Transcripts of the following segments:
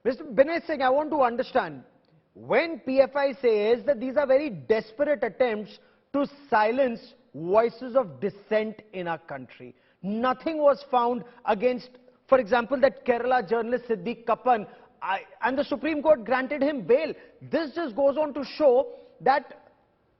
Mr. Binay Singh, I want to understand, when PFI says that these are very desperate attempts to silence voices of dissent in our country, nothing was found against, for example, that Kerala journalist Siddique Kappan, and the Supreme Court granted him bail. This just goes on to show that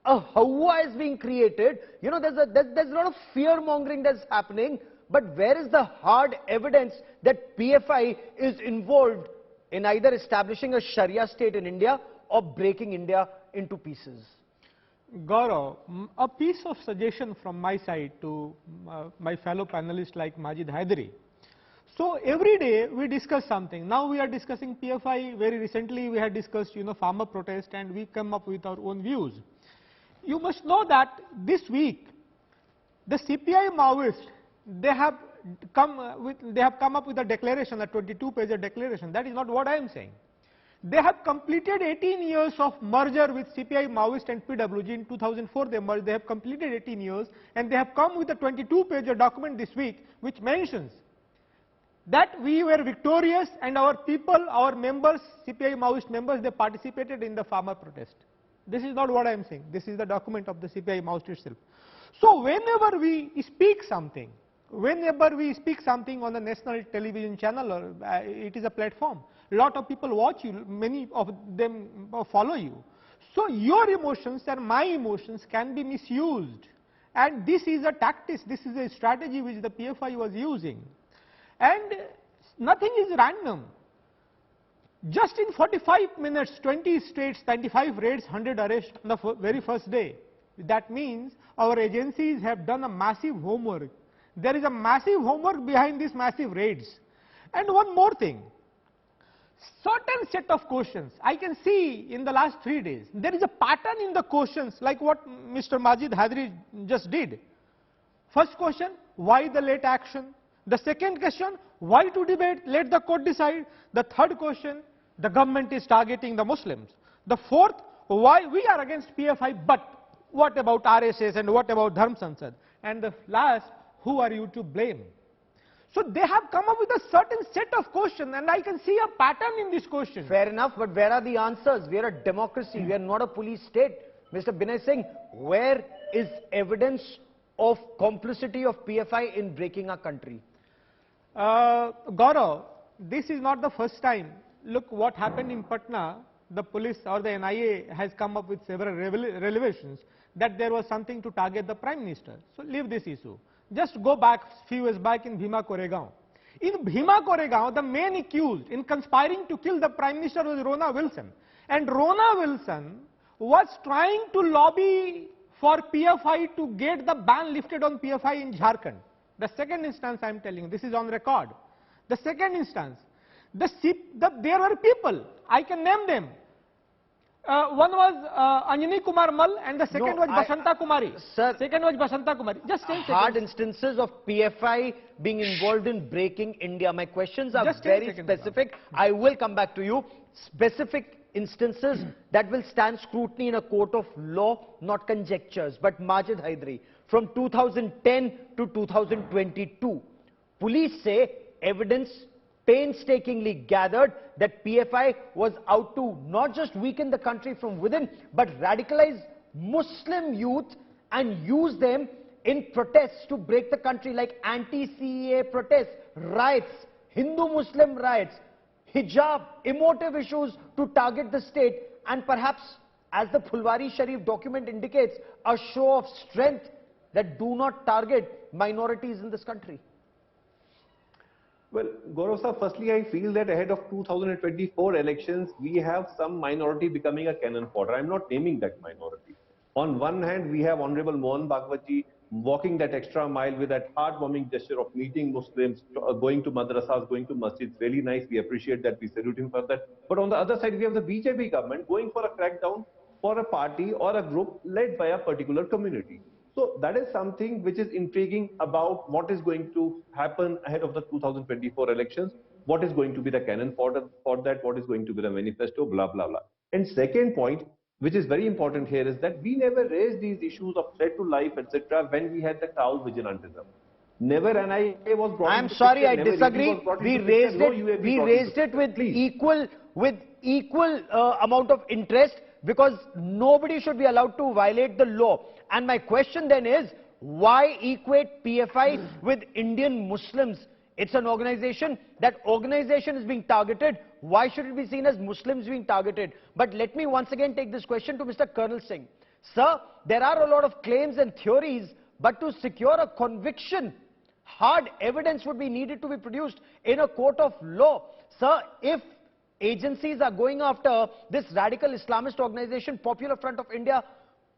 a hawa is being created. You know, there's a lot of fear-mongering that's happening, but where is the hard evidence that PFI is involved in either establishing a Sharia state in India or breaking India into pieces? Gaurav, a piece of suggestion from my side to my fellow panelists like Majid Hydari. So every day we discuss something. Now we are discussing PFI. Very recently we had discussed, farmer protest, and we come up with our own views. You must know that this week the CPI Maoists, they have come up with a declaration, a 22-page declaration. That is not what I am saying. They have completed 18 years of merger with CPI Maoist and PWG. In 2004 they merged. They have completed 18 years, and they have come with a 22-page document this week which mentions that we were victorious and our people, our members, CPI Maoist members, they participated in the farmer protest. This is not what I am saying. This is the document of the CPI Maoist itself. So whenever we speak something on a national television channel, or it is a platform, a lot of people watch you, many of them follow you. So your emotions and my emotions can be misused. And this is a tactic, this is a strategy which the PFI was using. And nothing is random. Just in 45 minutes, 20 states, 95 raids, 100 arrests on the very first day. That means our agencies have done a massive homework. There is a massive homework behind these massive raids. And one more thing, certain set of questions, I can see in the last 3 days, there is a pattern in the questions, like what Mr. Majid Hydari just did. First question, why the late action? The second question, why to debate? Let the court decide. The third question, the government is targeting the Muslims. The fourth, why we are against PFI, but what about RSS and what about Dharm Sansad? And the last, who are you to blame? So they have come up with a certain set of questions, and I can see a pattern in this question. Fair enough, but where are the answers? We are a democracy, we are not a police state. Mr. Binay Singh, where is evidence of complicity of PFI in breaking our country? Gaurav, this is not the first time. Look what happened in Patna. The police or the NIA has come up with several revelations that there was something to target the Prime Minister. So leave this issue. Just go back few years back in Bhima Koregaon. In Bhima Koregaon, the main accused in conspiring to kill the Prime Minister was Rona Wilson. And Rona Wilson was trying to lobby for PFI to get the ban lifted on PFI in Jharkhand. The second instance I am telling you, this is on record. The second instance, there were people, I can name them. One was Anjani Kumar Mal, and the second was Basanta Kumari. Sir, second was Basanta Kumari. Just 10 hard seconds. instances of PFI being involved in breaking India. My questions are very specific. I will come back to you. Specific instances that will stand scrutiny in a court of law, not conjectures. But Majid Hydari, from 2010 to 2022, police say evidence painstakingly gathered that PFI was out to not just weaken the country from within, but radicalize Muslim youth and use them in protests to break the country, like anti-CEA protests, riots, Hindu-Muslim riots, hijab, emotive issues to target the state, and perhaps, as the Phulwari Sharif document indicates, a show of strength that do not target minorities in this country. Well, Gaurav sir, firstly, I feel that ahead of 2024 elections, we have some minority becoming a cannon fodder. I'm not naming that minority. On one hand, we have Honorable Mohan Bhagwatji walking that extra mile with that heartwarming gesture of meeting Muslims, going to madrasas, going to masjids. Really nice. We appreciate that. We salute him for that. But on the other side, we have the BJP government going for a crackdown for a party or a group led by a particular community. So that is something which is intriguing about what is going to happen ahead of the 2024 elections. What is going to be the cannon for that? What is going to be the manifesto? Blah, blah, blah. And second point, which is very important here, is that we never raised these issues of threat to life, etc., when we had the cowl vigilantism. Never NIA was brought I am into sorry, picture, I never disagree. ED was brought We into raised picture, no it. UAP We brought raised into it with picture. equal amount of interest, because nobody should be allowed to violate the law. And my question then is, why equate PFI with Indian Muslims? It's an organization. That organization is being targeted. Why should it be seen as Muslims being targeted? But let me once again take this question to Mr. Colonel Singh. Sir, there are a lot of claims and theories, but to secure a conviction, hard evidence would be needed to be produced in a court of law. Sir, if agencies are going after this radical Islamist organization, Popular Front of India,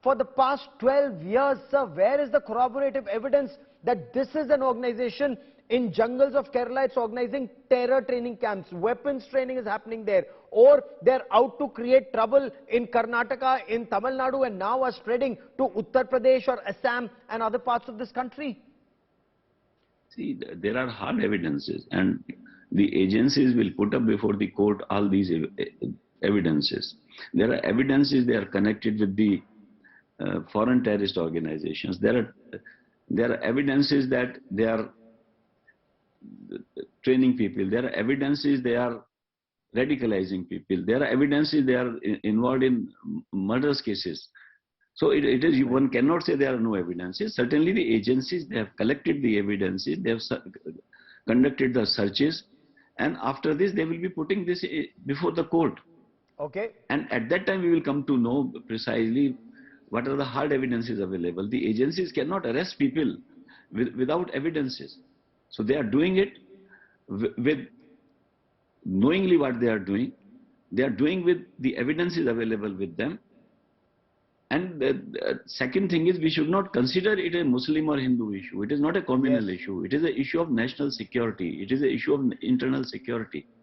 for the past 12 years, sir, where is the corroborative evidence that this is an organization in jungles of Kerala? It's organizing terror training camps, weapons training is happening there, or they're out to create trouble in Karnataka, in Tamil Nadu, and now are spreading to Uttar Pradesh or Assam and other parts of this country? See, there are hard evidences, and the agencies will put up before the court all these evidences. There are evidences they are connected with the foreign terrorist organizations. There are evidences that they are training people. There are evidences they are radicalizing people. There are evidences they are involved in murders cases. So it is, one cannot say there are no evidences. Certainly the agencies, they have collected the evidences, they have conducted the searches, and after this they will be putting this before the court. Okay. And at that time we will come to know precisely what are the hard evidences available. The agencies cannot arrest people without evidences. So they are doing it with knowingly what they are doing. They are doing with the evidences available with them. And the second thing is, we should not consider it a Muslim or Hindu issue. It is not a communal issue. It is an issue of national security. It is an issue of internal security.